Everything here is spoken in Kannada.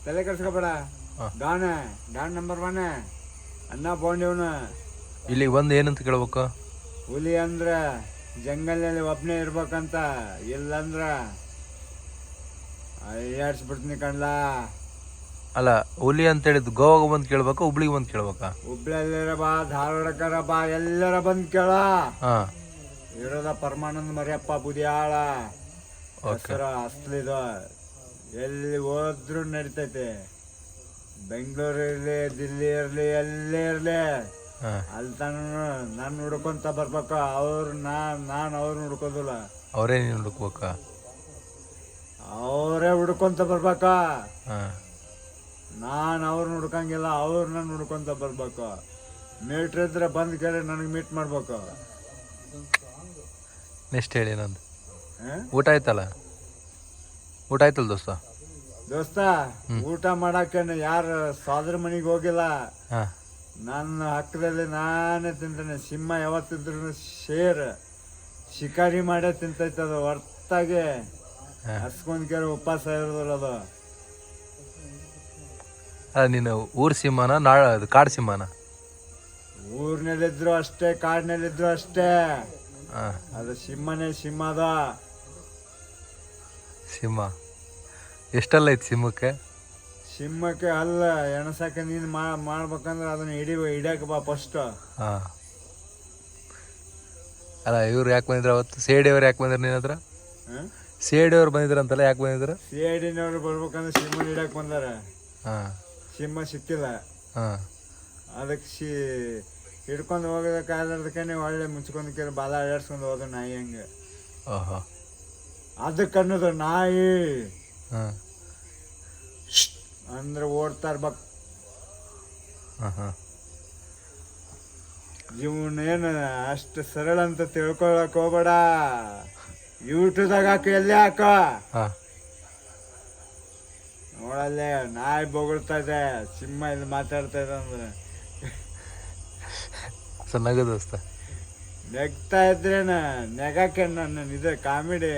ತಲೆ ಕೆಡ್ಸ್ಕೊಬೇಡ. ಡಾನ್ ನಂಬರ್ 1 ಅನ್ನ ಬೋಂಡಿವ್ನ. ಇಲ್ಲಿಗೆ ಬಂದು ಏನಂತ ಕೇಳ್ಬೇಕು? ಹುಲಿ ಅಂದ್ರ ಜಂಗಲ್ನಲ್ಲಿ ಒಬ್ಬನೇ ಇರ್ಬೇಕಂತ, ಇಲ್ಲಂದ್ರ ಅಯ್ಯಾಡ್ಸ್ಬಿಡ್ತೀನಿ ಕಣ್ಲ. ಅಲ್ಲ, ಹುಲಿ ಅಂತ ಹೇಳಿದ್ದು ಗೋವಾಗ ಬಂದು ಕೇಳ್ಬೇಕಾ ಹುಬ್ಳಿಗೆ ಬಂದು ಕೇಳ್ಬೇಕಾ? ಹುಬ್ಳಿಯಲ್ಲಿರ ಬಾ, ಧಾರವಾಡಕ್ಕರ ಬಾ, ಎಲ್ಲರ ಬಂದ್ ಕೇಳ. ಹಾಂ, ಇರೋದ ಪರಮಾನಂದ ಮರಿಯಪ್ಪ ಬುದಿಯಾಳ ಹೆಸರ ಅಸ್ಲಿದು. ಎಲ್ಲಿ ಹೋದ್ರು ನಡಿತೈತೆ. ಬೆಂಗಳೂರು ಇರ್ಲಿ, ದಿಲ್ಲಿ ಇರ್ಲಿ, ಎಲ್ಲೇ ಇರ್ಲಿ, ಅಲ್ಲಿ ತಾನು ನಾನು ಹುಡ್ಕೊಂತ ಬರ್ಬೇಕು. ನಾನು ಅವ್ರು ಹುಡ್ಕೋದಿಲ್ಲ, ಅವರೇ ನೀನು ಹುಡುಕ್ಬೇಕಾ? ಅವರೇ ಹುಡ್ಕೊಂತ ಬರ್ಬೇಕ. ಹಾಂ, ನಾನು ಅವ್ರನ್ನ ಹುಡ್ಕಂಗಿಲ್ಲ, ಅವ್ರು ನಾನು ಹುಡ್ಕೊಂತ ಬರ್ಬೇಕು. ಮೀಟ್ರ್ ಇದ್ರೆ ಬಂದು ಕೇಳಿ ನನಗೆ ಮೀಟ್ ಮಾಡ್ಬೇಕು. ನೆಕ್ಸ್ಟ್ ಹೇಳಿ ನಂದು. ಊಟ ಆಯ್ತಲ್ಲ? ಊಟ ಆಯ್ತಲ್ಲ ದೋಸ್ತ? ಊಟ ಮಾಡಕ್ಕೇನು ಯಾರು ಸೋದರ ಮನೆಗೆ ಹೋಗಿಲ್ಲ. ಹಾಂ, ನನ್ನ ಹಕ್ಕದಲ್ಲಿ ನಾನೇ ತಿಂತೇನೆ. ಸಿಂಹ ಯಾವತ್ತಿದ್ರು ಶಿಕಾರಿ ಮಾಡೇ ತಿಂತೈತದ, ಹೊರ್ತಾಗಿ ಹಸ್ಕೊಂಡ್ ಕೇಳಿ ಉಪವಾಸ ಇರೋದಿಲ್ಲ ಅದು. ಅಲ್ಲ, ನೀನು ಊರು ಸಿಂಹನ ಅದು ಕಾಡು ಸಿಂಹನ? ಊರಿನಲ್ಲಿದ್ರು ಅಷ್ಟೇ, ಕಾಡಿನಲ್ಲಿದ್ರು ಅಷ್ಟೇ. ಹಾಂ, ಅದು ಸಿಂಹನೇ ಸಿಂಹದ. ಸಿಂಹ ಎಷ್ಟಲ್ಲ ಐತಿ ಸಿಂಹಕ್ಕೆ? ಸಿಂಹಕ್ಕೆ ಅಲ್ಲ ಎಣಸಕ್ಕೆ ನೀನು ಮಾಡ್ಬೇಕಂದ್ರೆ ಅದನ್ನ ಹಿಡಿಯಕ್ಕೆ ಬಾ ಫಸ್ಟ್. ಹಾಂ, ಅಲ್ಲ ಇವ್ರು ಯಾಕೆ ಬಂದಿದ್ರು ಅವತ್ತು? ಸೇಡಿಯವ್ರು ಯಾಕೆ ಬಂದ್ರು ನಿನ್ನ ಹತ್ರ? ಸೇಡಿಯವ್ರು ಬಂದಿದ್ರಂತಲ್ಲ, ಯಾಕೆ ಬಂದಿದ್ರು? ಸಿಐಡಿನವ್ರು ಬರ್ಬೇಕಂದ್ರೆ ಸಿಂಹನ ಹಿಡಿಯಕ್ಕೆ ಬಂದಾರ. ಹಾಂ, ಸಿಂಹ ಸಿಕ್ಕಿಲ್ಲ. ಹಾಂ, ಅದಕ್ಕೆ ಹಿಡ್ಕೊಂಡು ಹೋಗೋದಕ್ಕಾದಕ್ಕೆ ಒಳ್ಳೆ ಮುಚ್ಕೊಂಡು ಕೇಳಿ ಬಾಲ ಆಡಾಡ್ಸ್ಕೊಂಡು ಹೋದ ನಾಯಿ ಹಂಗೆ. ಓಹೋ, ಅದಕ್ಕೆ ಅನ್ನೋದು ನಾಯಿ ಹಾಂ ಅಂದ್ರೆ ಓಡ್ತಾ ಇರ್ಬೇಕು. ಹಾಂ ಹಾಂ, ಇವನ್ ಏನು ಅಷ್ಟು ಸರಳ ಅಂತ ತಿಳ್ಕೊಳಕ್ ಹೋಗ್ಬೇಡ. ಯೂಟ್ಯೂಬ್ದಾಗ ಹಾಕು, ಎಲ್ಲಿ ಹಾಕ ಹಾಂ, ನೋಡಲ್ಲೇ ನಾಯಿ ಬೊಗಳ್ತಾ ಇದೆ, ಸಿಂಹ ಇಲ್ಲಿ ಮಾತಾಡ್ತಾ ಇದೆ ಅಂದ್ರೆ ಚೆನ್ನಾಗ ದೋಸ್ತ. ನೆಗ್ತಾ ಇದ್ರೇನ ನೆಗಕ್ಕೆ ನನ್ನ ಇದು ಕಾಮಿಡಿ.